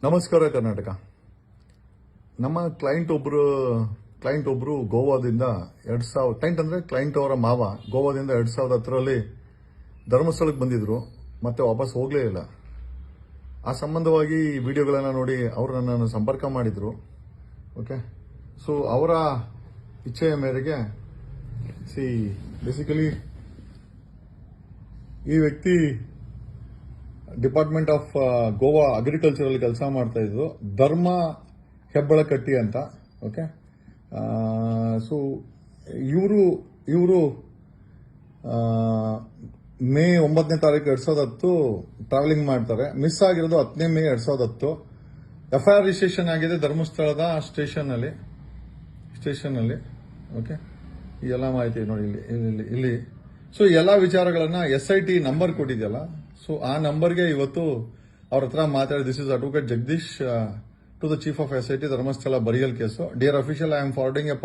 ನಮಸ್ಕಾರ ಕರ್ನಾಟಕ. ನಮ್ಮ ಕ್ಲೈಂಟ್ ಒಬ್ರು ಗೋವಾದಿಂದ 2000 ಕ್ಲೈಂಟ್ ಅಂದ್ರೆ ಕ್ಲೈಂಟ್ ಅವರ ಮಾವ ಗೋವಾದಿಂದ 2010ರಲ್ಲಿ ಧರ್ಮಸ್ಥಳಕ್ಕೆ ಬಂದಿದ್ರು. ಮತ್ತೆ ವಾಪಸ್ ಹೋಗ್ಲೇ ಇಲ್ಲ. ಆ ಸಂಬಂಧವಾಗಿ ವಿಡಿಯೋಗಳನ್ನ ನೋಡಿ ಅವರು ನನ್ನನ್ನು ಸಂಪರ್ಕ ಮಾಡಿದ್ರು. ಓಕೆ, ಸೊ ಅವರ ಇಚ್ಛೆಯ ಮೇರೆಗೆ ಬೇಸಿಕಲಿ ಈ ವ್ಯಕ್ತಿ ಡಿಪಾರ್ಟ್ಮೆಂಟ್ ಆಫ್ ಗೋವಾ ಅಗ್ರಿಕಲ್ಚರ್ ಅಲ್ಲಿ ಕೆಲಸ ಮಾಡ್ತಾ ಇದ್ರು. ಧರ್ಮ ಹೆಬ್ಬಳಕಟ್ಟಿ ಅಂತ. ಓಕೆ, ಸೊ ಇವರು ಮೇ 9ನೇ ತಾರೀಕು 2010 ಟ್ರಾವೆಲಿಂಗ್ ಮಾಡ್ತಾರೆ. ಮಿಸ್ ಆಗಿರೋದು 10ನೇ ಮೇ 2010. FIR ರಿಜಿಸ್ಟ್ರೇಷನ್ ಆಗಿದೆ ಧರ್ಮಸ್ಥಳದ ಸ್ಟೇಷನ್ ಅಲ್ಲಿ. ಓಕೆ, ಈ ಎಲ್ಲ ಮಾಹಿತಿ ನೋಡಿ ಇಲ್ಲಿ. ಸೊ ಎಲ್ಲಾ ವಿಚಾರಗಳನ್ನ SIT ನಂಬರ್ ಕೊಟ್ಟಿದೆಯಲ್ಲ, ಸೊ ಆ ನಂಬರ್ಗೆ ಇವತ್ತು ಅವ್ರ ಹತ್ರ ಮಾತಾಡಿ, this is advocate Jagadish to the chief of SIT Dharmasthala burial case. Dear official, I am forwarding a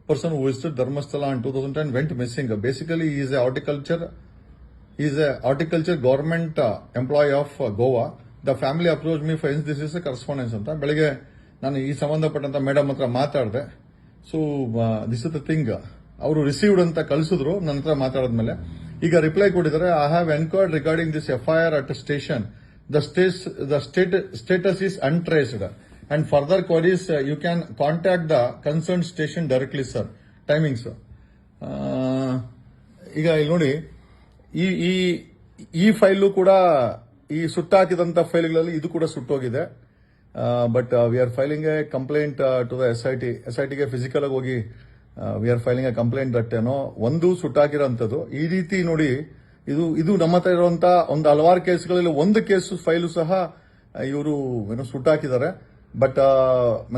person who visited Dharmasthala in 2010 went missing. Basically, he is a horticulture government employee of Goa. The family approached me for this is a correspondence ಅಂತ. ಬೆಳಗ್ಗೆ ನಾನು ಈ ಸಂಬಂಧಪಟ್ಟಂತ madam ಹತ್ರ ಮಾತಾಡಿದೆ. So this is the thing. ಅವರು received ಅಂತ ಕಳಿಸಿದ್ರು ನನ್ನ ಹತ್ರ ಮಾತಾಡಿದ್ಮೇಲೆ. ಈಗ ರಿಪ್ಲೈ ಕೊಟ್ಟಿದ್ದಾರೆ, I have enquired regarding this FIR at station. The status is untraced and further queries you can contact the concern station directly sir. Timings ಈಗ ಇಲ್ಲಿ ನೋಡಿ, ಈ ಫೈಲು ಕೂಡ ಈ ಸುಟ್ಟಾಕಿದಂತ ಫೈಲ್ಗಳಲ್ಲಿ ಇದು ಕೂಡ ಸುಟ್ಟೋಗಿದೆ. But we are filing a complaint to the SITಗೆ ಫಿಸಿಕಲ್ ಆಗಿ ಹೋಗಿ we are filing a complaint that ಒಂದು ಸುಟ್ಟಾಕಿರೋಂಥದ್ದು. ಈ ರೀತಿ ನೋಡಿ, ಇದು ನಮ್ಮ ಹತ್ರ ಇರುವಂತ ಒಂದು ಹಲವಾರು ಕೇಸ್ಗಳಲ್ಲಿ ಒಂದು ಕೇಸು ಫೈಲು ಸಹ ಇವರು ಸುಟ್ಟಾಕಿದ್ದಾರೆ. ಬಟ್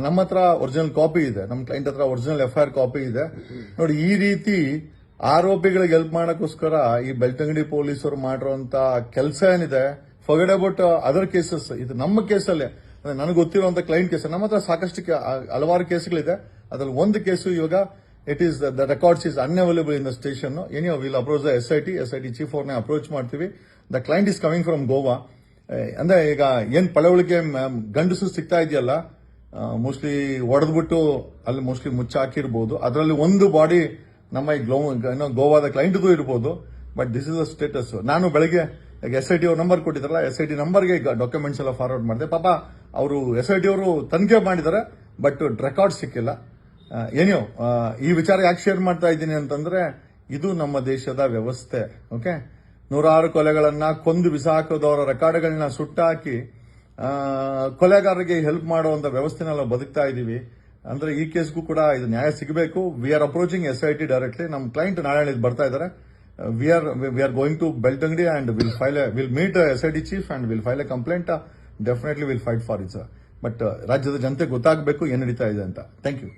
ನಮ್ಮ ಹತ್ರ ಒರಿಜಿನಲ್ ಕಾಪಿ ಇದೆ, ನಮ್ಮ ಕ್ಲೈಂಟ್ ಹತ್ರ ಒರಿಜಿನಲ್ FIR ಕಾಪಿ ಇದೆ. ನೋಡಿ, ಈ ರೀತಿ ಆರೋಪಿಗಳಿಗೆ ಹೆಲ್ಪ್ ಮಾಡಕ್ಕೋಸ್ಕರ ಈ ಬೆಳ್ತಂಗಡಿ ಪೊಲೀಸರು ಮಾಡಿರುವಂತ ಕೆಲಸ ಏನಿದೆ, ಫರ್ಗೆಟ್ ಅಬೌಟ್ ಅದರ್ ಕೇಸಸ್. ಇದು ನಮ್ಮ ಕೇಸಲ್ಲೇ, ನನಗೆ ಗೊತ್ತಿರುವಂತ ಕ್ಲೈಂಟ್ ಕೇಸ್. ನಮ್ಮ ಹತ್ರ ಸಾಕಷ್ಟು ಹಲವಾರು ಕೇಸ್ಗಳಿದೆ. ಅದ್ರಲ್ಲಿ ಒಂದು ಕೇಸು ಇವಾಗ it is the records is unavailable in the station. Any will approach the SIT chief ಅವ್ರನ್ನ ಅಪ್ರೋಚ್ ಮಾಡ್ತೀವಿ. The client is coming from Goa. ಅಂದ್ರೆ ಈಗ ಏನ್ ಪಳವಳಿಕೆ ಗಂಡಸು ಸಿಗ್ತಾ ಇದೆಯಲ್ಲ, ಮೋಸ್ಟ್ಲಿ ಹೊಡೆದ್ಬಿಟ್ಟು ಅಲ್ಲಿ ಮೋಸ್ಟ್ಲಿ ಮುಚ್ಚಾಕಿರ್ಬೋದು. ಅದರಲ್ಲಿ ಒಂದು ಬಾಡಿ ನಮ್ಮ ಈ ಗೋವಾದ ಕ್ಲೈಂಟ್ದು ಇರ್ಬೋದು. But this is the status. ನಾನು ಬೆಳಗ್ಗೆ SIT ಅವ್ರ ನಂಬರ್ ಕೊಟ್ಟಿದ್ರಲ್ಲ, SIT ನಂಬರ್ಗೆ ಡಾಕ್ಯುಮೆಂಟ್ಸ್ ಎಲ್ಲ ಫಾರ್ವರ್ಡ್ ಮಾಡಿದೆ. ಪಾಪ ಅವರು SIT ಅವರು ತನಿಖೆ ಮಾಡಿದ್ದಾರೆ, ಬಟ್ ರೆಕಾರ್ಡ್ ಸಿಕ್ಕಿಲ್ಲ. ಏನೋ ಈ ವಿಚಾರ ಯಾಕೆ ಶೇರ್ ಮಾಡ್ತಾ ಇದ್ದೀನಿ ಅಂತಂದ್ರೆ, ಇದು ನಮ್ಮ ದೇಶದ ವ್ಯವಸ್ಥೆ. ಓಕೆ, ನೂರಾರು ಕೊಲೆಗಳನ್ನ ಕೊಂದು ಬಿಸಾಕೋದವರ ರೆಕಾರ್ಡ್ಗಳನ್ನ ಸುಟ್ಟಾಕಿ ಕೊಲೆಗಾರರಿಗೆ ಹೆಲ್ಪ್ ಮಾಡುವಂತ ವ್ಯವಸ್ಥೆನೆಲ್ಲ ಬದುಕ್ತಾ ಇದೀವಿ. ಅಂದ್ರೆ ಈ ಕೇಸ್ಗೂ ಕೂಡ ಇದು ನ್ಯಾಯ ಸಿಗಬೇಕು. We are approaching SIT directly. ನಮ್ಮ ಕ್ಲೈಂಟ್ ನಾಳೆ ಬರ್ತಾ ಇದ್ದಾರೆ. We are going to Belthangady and will meet SIT chief and will file a complaint. Definitely will fight for it sir. But ರಾಜ್ಯದ ಜನತೆ ಗೊತ್ತಾಗಬೇಕು ಏನ್ ನಡೀತಾ ಇದೆ ಅಂತ. Thank you.